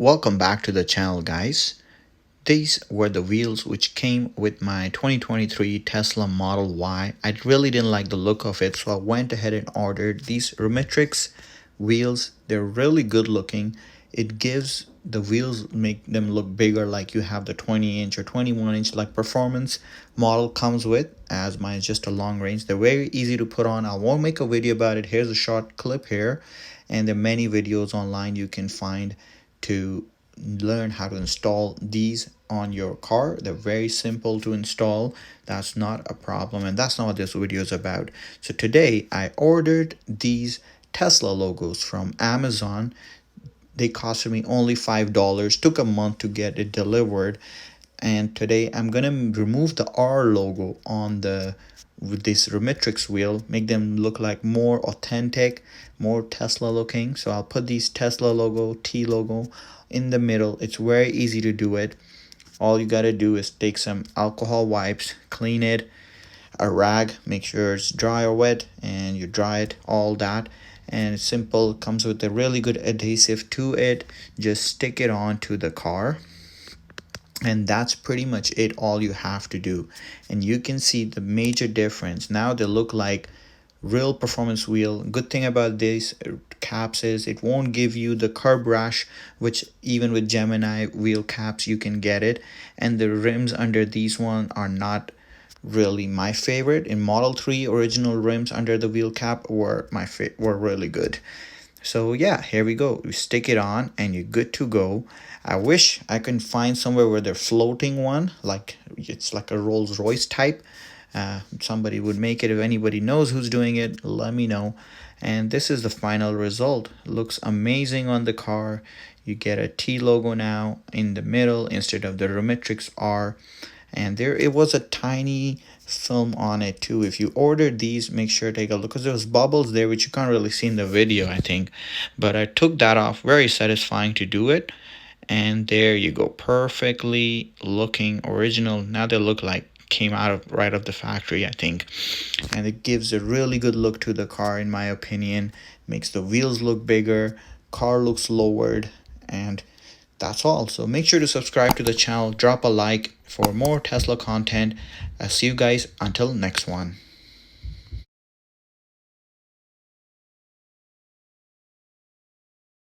Welcome back to the channel, guys. These were the wheels which came with my 2023 Tesla Model Y. I really didn't like the look of it, so I went ahead and ordered these Rimetrix wheels. They're really good looking. It gives the wheels, make them look bigger, like you have the 20-inch or 21-inch like performance model comes with, as mine is just a long range. They're very easy to put on. I won't make a video about it. Here's a short clip here, and there are many videos online you can find to learn how to install these on your car. They're very simple to install. That's not a problem, and that's not what this video is about. So today I ordered these Tesla logos from Amazon. They costed me only $5. Took a month to get it delivered, and today I'm gonna remove the R logo on the with this Rimetrix wheel, make them look like more authentic, more Tesla looking. So I'll put these Tesla logo, T logo in the middle. It's very easy to do it. All you gotta do is take some alcohol wipes, clean it, a rag, make sure it's dry or wet, and you dry it, all that. And it's simple. It comes with a really good adhesive to it. Just stick it on to the car, and that's pretty much it. All you have to do, and you can see the major difference. Now they look like real performance wheel. Good thing about these caps is it won't give you the curb rash, which even with Gemini wheel caps you can get it. And the rims under these one are not really my favorite. In Model 3, original rims under the wheel cap were were really good. So yeah, here we go. You stick it on and you're good to go. I wish I can find somewhere where they're floating one, like it's like a Rolls Royce type. Somebody would make it. If anybody knows who's doing it, let me know. And this is the final result. Looks amazing on the car. You get a T logo now in the middle instead of the Rimetrix R. And there it was a tiny film on it too. If you ordered these, make sure to take a look, because there's bubbles there which you can't really see in the video, I think. But I took that off. Very satisfying to do it. And there you go, perfectly looking original. Now they look like came out of right of the factory, I think. And it gives a really good look to the car, in my opinion. Makes the wheels look bigger, car looks lowered, and that's all. So make sure to subscribe to the channel, drop a like for more Tesla content. I'll see you guys until next one.